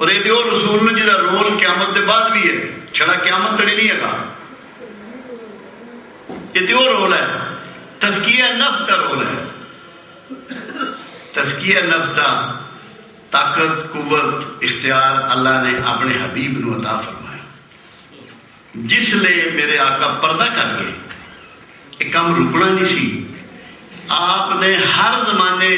اور یہ وہ رسول نے جہاں رول قیامت کے بعد بھی ہے، چھڑا قیامت تڑی نہیں ہے، یہ وہ رول ہے، تزکیہ نفس کا رول ہے۔ تزکیہ نفس کا طاقت، قوت، اختیار اللہ نے اپنے حبیب نو عطا فرمایا، جس لیے میرے آقا پردہ کر کے یہ کام رکنا نہیں سی۔ آپ نے ہر زمانے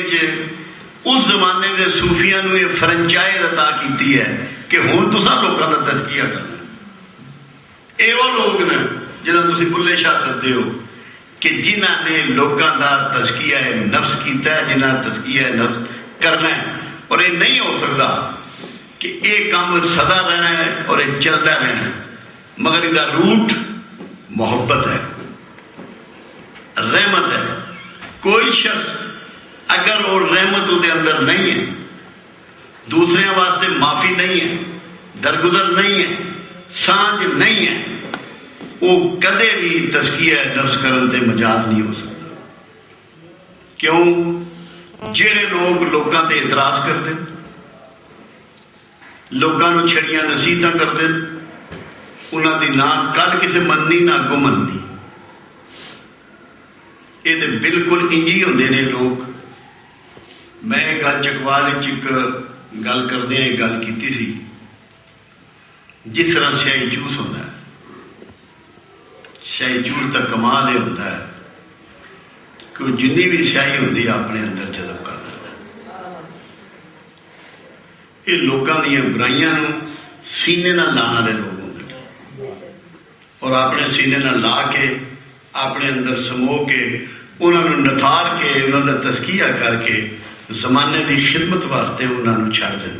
اس زمانے کے صوفیاں نو یہ فرنچائز عطا کی ہے کہ ہوں تساں لوگوں کا تزکیہ کرنا۔ یہ وہ لوگ نے جنہاں تسی بلے شاہ کرتے ہو کہ جنہاں نے لوگوں کا تزکیہ نفس کیتا ہے، جنہاں تزکیہ نفس کرنا ہے، اور یہ نہیں ہو سکتا کہ یہ کام سدا رہنا ہے اور یہ چلتا رہنا ہے، مگر اس کا روٹ محبت ہے، رحمت ہے۔ کوئی شخص اگر وہ رحمت دے اندر نہیں ہے، دوسرے واسطے معافی نہیں ہے، درگزر نہیں ہے، سانجھ نہیں ہے، وہ کدے بھی تزکیہ نفس کرن تے مجاز نہیں ہو سکتا۔ کیوں؟ جہے لوگ لوگوں تے اعتراض کرتے، لوگوں کو چھڑیاں نصیحتاں کرتے، انہوں دی نہ کل کسی مننی نہ اگوں مننی، یہ تو بالکل انجی ہوندے نے لوگ۔ میں گل چکوال ایک گل کردیا ایک گل کی سی، جس طرح سیاہی جوس ہوتا ہے، سیاہی جوس کا کمال یہ ہوتا ہے کہ وہ جنی بھی سیاہی ہوتی ہے اپنے اندر جذب کر دیتا ہے۔ یہ لوگوں دیا برائیاں سینے نہ لانے والے لوگ ہوتے ہیں، اور اپنے سینے نہ لا کے اپنے اندر سمو کے انہوں نے نتھار کے انہوں نے تزکیہ کر کے زمانے کی خدمت واسطے انہوں نے چھڑ دیں،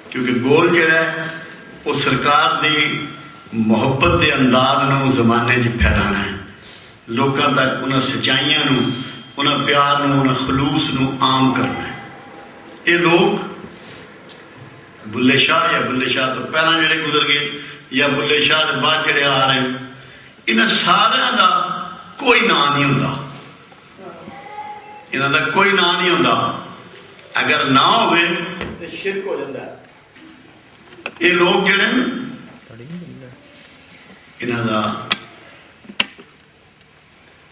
کیونکہ گول جڑا ہے وہ سرکار دی محبت کے انداز نو زمانے چ پھیلانا ہے، لوگوں تک انہوں سچائیاں نو، انہوں پیار نو، انہوں خلوص نو عام کرنا ہے۔ یہ لوگ بلے شاہ یا بلے شاہ تو پہلے جڑے گزر گئے یا بلے شاہ کے بعد جڑے آ رہے ہیں، انہاں سارے دا کوئی نام نہیں ہوتا، انہاں دا کوئی نام نہیں ہوتا، اگر نہ ہوئے تو شرک ہو جاتا ہے۔ یہ لوگ جڑے انہاں دا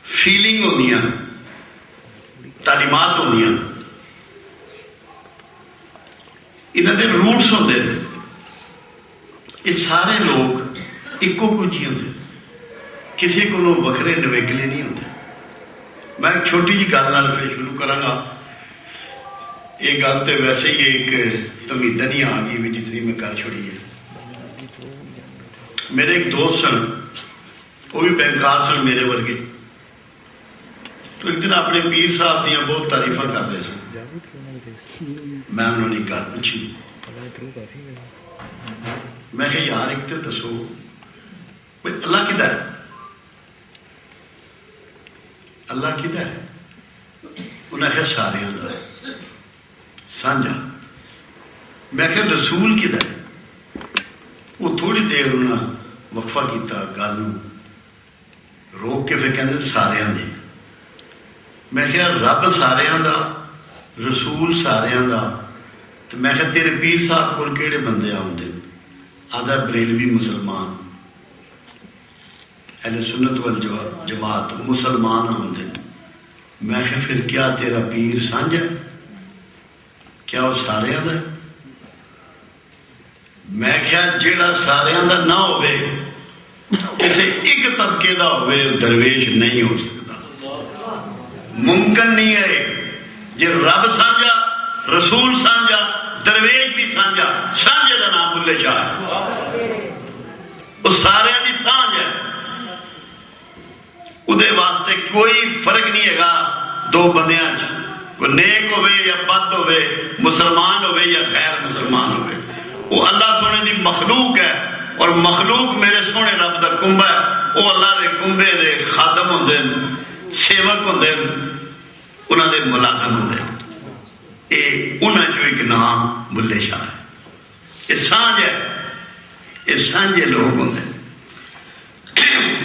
فیلنگ ہوندی، تعلیمات ہوندی، انہاں دے روٹس ہوندے، یہ سارے لوگ ایکو کچھ ہی ہوتے، کسی کو وکھرے نویکلے نہیں ہوتے۔ میں ایک چھوٹی جی گل نال پھر شروع کراں گا۔ یہ گل تو ویسے ہی ایک تمیدن ہی آ گئی بھی جتنی میں کر چھوڑی ہے۔ میرے ایک دوست سن، وہ بھی بینکار سن میرے ورگے، تو ایک دن اپنے پیر صاحب دیا بہت تعریفاں کرتے سن۔ میں انہوں نے گل پوچھی، میں کہ یار ایک تو دسو بھائی اللہ کدھر ہے؟ اللہ کدھر ہے؟ انہیں آخیا سارے کا سانجا۔ میں کہ رسول کدھر ہے؟ وہ تھوڑی دیر انہیں وقفہ کیتا، گل روک کے پھر کہتے سارے نے۔ میں کہ رب سارے کا، رسول سارے کا، تو میں کہ تیرے پیر صاحب کو کہڑے بندے آتے؟ آدھا بریلوی مسلمان، اہل سنت والجماعت مسلمان آتے۔ میں کہ پھر کیا تیرا پیر سانجا؟ کیا وہ سارے کا؟ میں کیا جیڑا سارے کا نہ ہوئے، کسی ایک طبقے کا ہوئے، درویش نہیں ہو سکتا، ممکن نہیں ہے۔ جی رب سانجا، رسول سانجا، درویش بھی سانجا، سانجے کا نام بلے شاہ، وہ سارے کی سانج ہے۔ وہ واسطے کوئی فرق نہیں ہے دو بندیاں، کوئی نیک ہوئے یا بد ہوئے، مسلمان ہوئے یا غیر مسلمان ہوئے، وہ اللہ سونے دی مخلوق ہے، اور مخلوق میرے سونے رب دا کنبا ہے۔ وہ اللہ دے کنبے دے خادم ہوندے، سیوک ہوندے، انہاں دے ملازم ہوندے۔ یہ انہاں چوں ایک نام بلے شاہ ہے۔ یہ سانج ہے، یہ سانجے لوگ ہوندے۔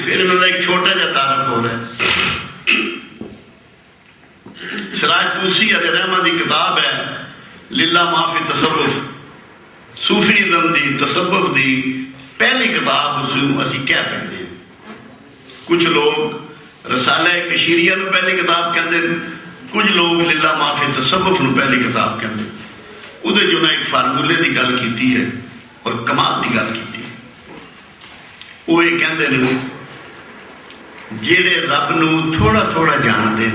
پھر انہوں نے ایک چھوٹا جا تعارف ہو رہا ہے۔ سراج توسی علیہ رحمہ دی کتاب ہے للہ ما فی تصرف، ਸੂਫੀਜ਼ਮ ਦੀ, ਤਸੱਵੁਫ ਦੀ ਪਹਿਲੀ ਕਿਤਾਬ ਉਸ ਨੂੰ ਅਸੀਂ ਕਹਿ ਸਕਦੇ ਹਾਂ। ਕੁਝ ਲੋਕ ਰਸਾਲਾ ਕਸ਼ੀਰੀਆ ਨੂੰ ਪਹਿਲੀ ਕਿਤਾਬ ਕਹਿੰਦੇ ਨੇ, ਕੁਝ ਲੋਕ ਲੀਲਾ ਮਾਫੀ ਤਸੱਵੁਫ ਨੂੰ ਪਹਿਲੀ ਕਿਤਾਬ ਕਹਿੰਦੇ। ਉਹਦੇ 'ਚ ਉਹਨਾਂ ਇੱਕ ਫਾਰਮੂਲੇ ਦੀ ਗੱਲ ਕੀਤੀ ਹੈ ਔਰ ਕਮਾਲ ਦੀ ਗੱਲ ਕੀਤੀ ਹੈ। ਉਹ ਇਹ ਕਹਿੰਦੇ ਨੇ ਜਿਹੜੇ ਰੱਬ ਨੂੰ ਥੋੜਾ ਥੋੜਾ ਜਾਣਦੇ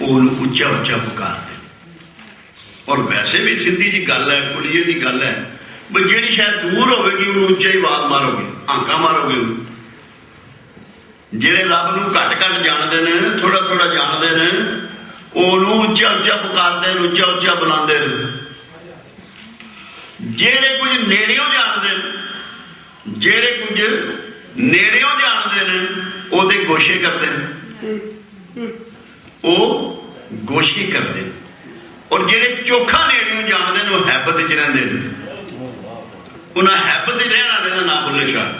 ਉਹਨੂੰ ਉੱਚਾ ਉੱਚਾ ਪੁਕਾਰਦੇ। ਔਰ ਵੈਸੇ ਵੀ ਸਿੱਧੀ ਜੀ ਗੱਲ ਹੈ, ਕੁਲੀਏ ਦੀ ਗੱਲ ਹੈ, ਬਈ ਜਿਹੜੀ ਸ਼ਾਇਦ ਦੂਰ ਹੋਵੇਗੀ ਉਹਨੂੰ ਉੱਚਾ ਹੀ ਆਵਾਜ਼ ਮਾਰੋਗੇ, ਹਾਕਾਂ ਮਾਰੋਗੇ ਉਹਨੂੰ। ਜਿਹੜੇ ਰੱਬ ਨੂੰ ਘੱਟ ਘੱਟ ਜਾਣਦੇ ਨੇ, ਥੋੜਾ ਥੋੜਾ ਜਾਣਦੇ ਨੇ, ਉਹਨੂੰ ਉੱਚਾ ਉੱਚਾ ਪੁਕਾਰਦੇ ਨੇ, ਉੱਚਾ ਉੱਚਾ ਬੁਲਾਉਂਦੇ ਨੇ। ਜਿਹੜੇ ਕੁਝ ਨੇੜਿਓਂ ਜਾਣਦੇ ਨੇ, ਜਿਹੜੇ ਕੁਝ ਨੇੜਿਓਂ ਜਾਣਦੇ ਨੇ ਉਹਦੇ ਗੋਸ਼ੇ ਕਰਦੇ ਨੇ, ਉਹ ਗੋਸ਼ੇ ਕਰਦੇ ਨੇ। ਔਰ ਜਿਹੜੇ ਚੋਖਾ ਨੇੜਿਓਂ ਜਾਣਦੇ ਨੇ ਉਹ ਹੈਬਤ 'ਚ ਰਹਿੰਦੇ ਨੇ। ਉਹਨਾਂ ਹੈਬਤ 'ਚ ਰਹਿਣ ਵਾਲੇ ਦਾ ਨਾਮ ਬੁੱਲੇ ਸ਼ਾਹ।